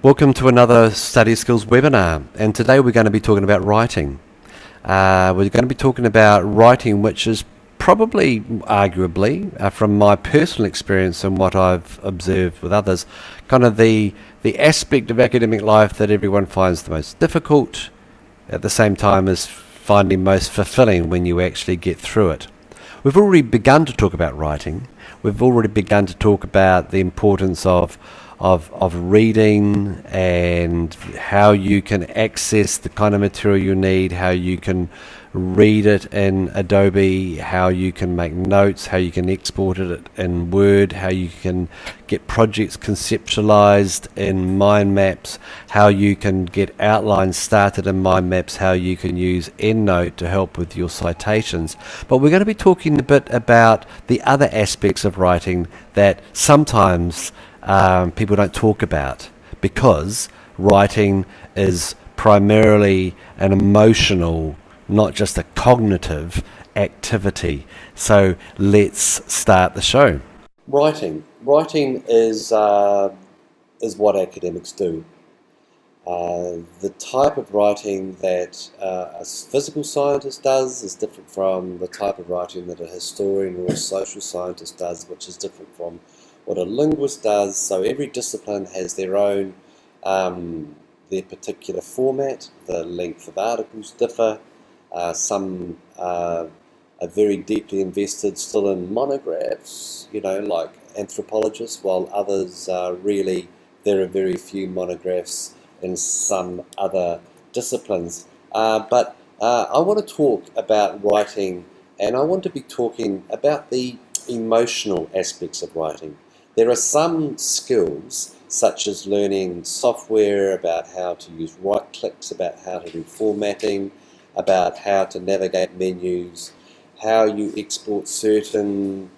Welcome to another Study Skills webinar, and today we're going to be talking about writing. We're going to be talking about writing, which is probably, arguably, from my personal experience and what I've observed with others, kind of the aspect of academic life that everyone finds the most difficult, at the same time as finding most fulfilling when you actually get through it. We've already begun to talk about writing. We've already begun to talk about the importance of reading and how you can access the kind of material you need, how you can read it in Adobe, how you can make notes, how you can export it in Word, how you can get projects conceptualized in mind maps, how you can get outlines started in mind maps, how you can use EndNote to help with your citations. But we're going to be talking a bit about the other aspects of writing that sometimes people don't talk about, because writing is primarily an emotional, not just a cognitive activity. So let's start the show. Writing is what academics do. The type of writing that a physical scientist does is different from the type of writing that a historian or a social scientist does, which is different from what a linguist does. So every discipline has their own, their particular format. The length of articles differ. Some are very deeply invested still in monographs, like anthropologists, while others there are very few monographs in some other disciplines. But I want to talk about writing, and I want to be talking about the emotional aspects of writing. There are some skills, such as learning software, about how to use right clicks, about how to do formatting, about how to navigate menus, how you export certain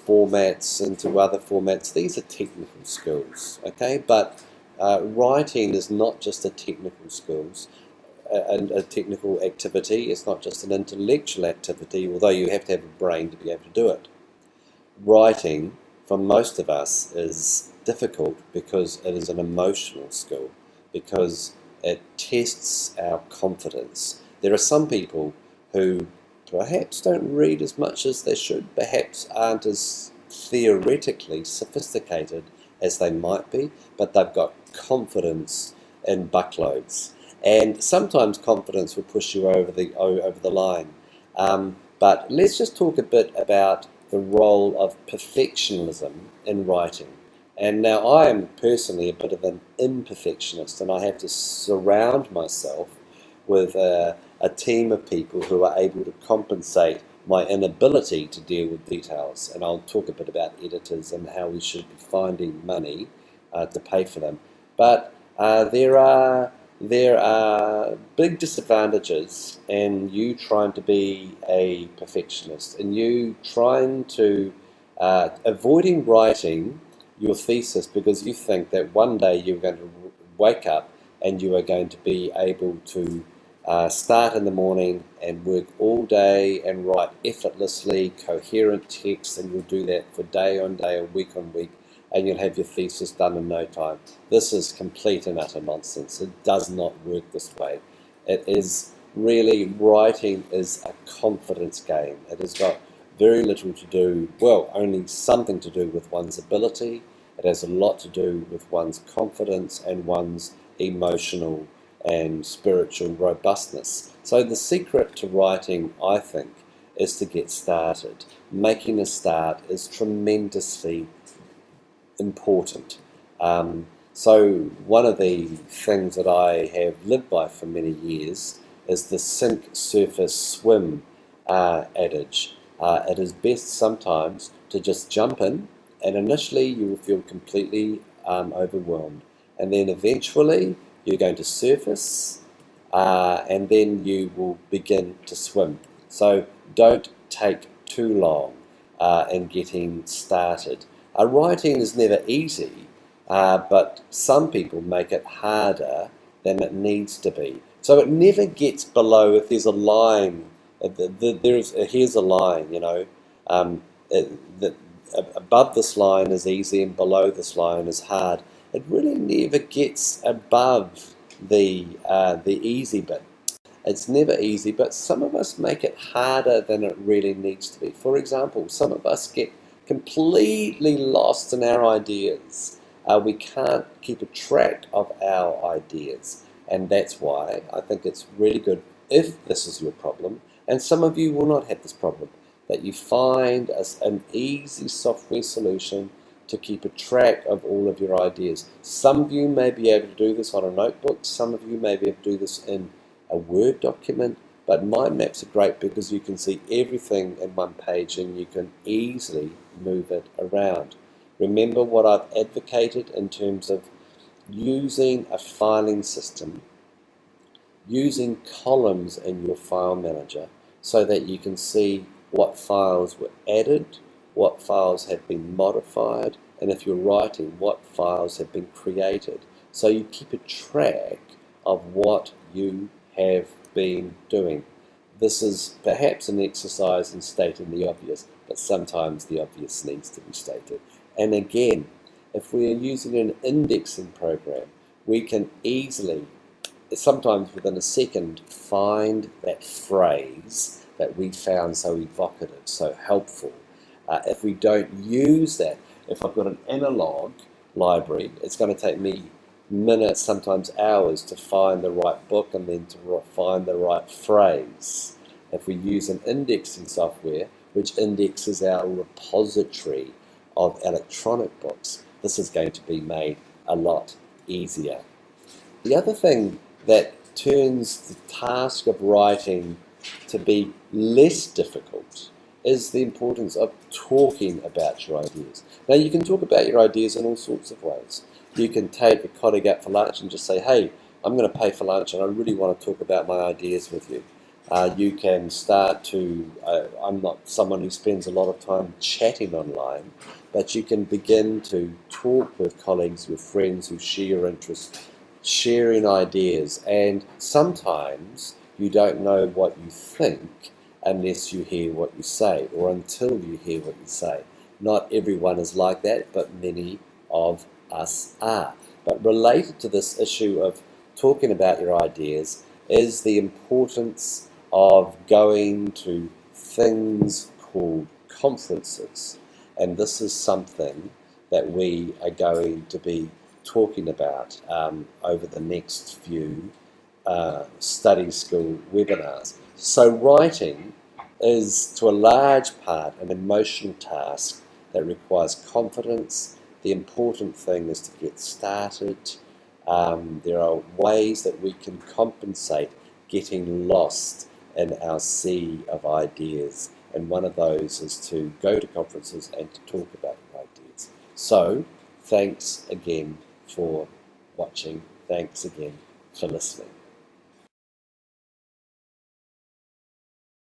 formats into other formats. These are technical skills, okay? But writing is not just a technical skills, a technical activity. It's not just an intellectual activity, although you have to have a brain to be able to do it. Writing, for most of us, is difficult because it is an emotional skill, because it tests our confidence. There are some people who perhaps don't read as much as they should, perhaps aren't as theoretically sophisticated as they might be, but they've got confidence in buckloads. And sometimes confidence will push you over the line. But let's just talk a bit about the role of perfectionism in writing. And now I am personally a bit of an imperfectionist, and I have to surround myself with a team of people who are able to compensate my inability to deal with details. And I'll talk a bit about editors and how we should be finding money to pay for them. But there are big disadvantages in you trying to be a perfectionist, and you trying to avoiding writing your thesis because you think that one day you're going to wake up and you are going to be able to start in the morning and work all day and write effortlessly coherent text, and you'll do that for day on day or week on week, and you'll have your thesis done in no time. This is complete and utter nonsense. It does not work this way. It is really, writing is a confidence game. It has got very little to do, well, only something to do with one's ability. It has a lot to do with one's confidence and one's emotional and spiritual robustness. So the secret to writing, I think, is to get started. Making a start is tremendously important. So one of the things that I have lived by for many years is the sink, surface, swim adage. It is best sometimes to just jump in, and initially you will feel completely overwhelmed, and then eventually you're going to surface, and then you will begin to swim. So don't take too long in getting started. Writing is never easy, but some people make it harder than it needs to be. So it never gets below, if there's a line, here's a line, above this line is easy and below this line is hard. It really never gets above the easy bit. It's never easy, but some of us make it harder than it really needs to be. For example, some of us get completely lost in our ideas. We can't keep a track of our ideas, and that's why I think it's really good, if this is your problem, and some of you will not have this problem, that you find an easy software solution to keep a track of all of your ideas. Some of you may be able to do this on a notebook, some of you may be able to do this in a Word document, but mind maps are great because you can see everything in one page and you can easily move it around. Remember what I've advocated in terms of using a filing system, using columns in your file manager so that you can see what files were added, what files have been modified, and if you're writing, what files have been created. So you keep a track of what you have been doing. This is perhaps an exercise in stating the obvious, but sometimes the obvious needs to be stated. And again, if we are using an indexing program, we can easily, sometimes within a second, find that phrase that we found so evocative, so helpful. If we don't use that, if I've got an analog library, it's going to take me minutes, sometimes hours, to find the right book and then to find the right phrase. If we use an indexing software, which indexes our repository of electronic books, this is going to be made a lot easier. The other thing that turns the task of writing to be less difficult is the importance of talking about your ideas. Now, you can talk about your ideas in all sorts of ways. You can take a colleague out for lunch and just say, hey, I'm going to pay for lunch and I really want to talk about my ideas with you. You can start to, I'm not someone who spends a lot of time chatting online, but you can begin to talk with colleagues, with friends who share your interests, sharing ideas, and sometimes you don't know what you think unless you hear what you say, or until you hear what you say. Not everyone is like that, but many of us are. But related to this issue of talking about your ideas is the importance of going to things called conferences. And this is something that we are going to be talking about over the next few study school webinars. So writing is to a large part an emotional task that requires confidence. The important thing is to get started. There are ways that we can compensate getting lost in our sea of ideas, and one of those is to go to conferences and to talk about your ideas. So thanks again for watching. Thanks again for listening.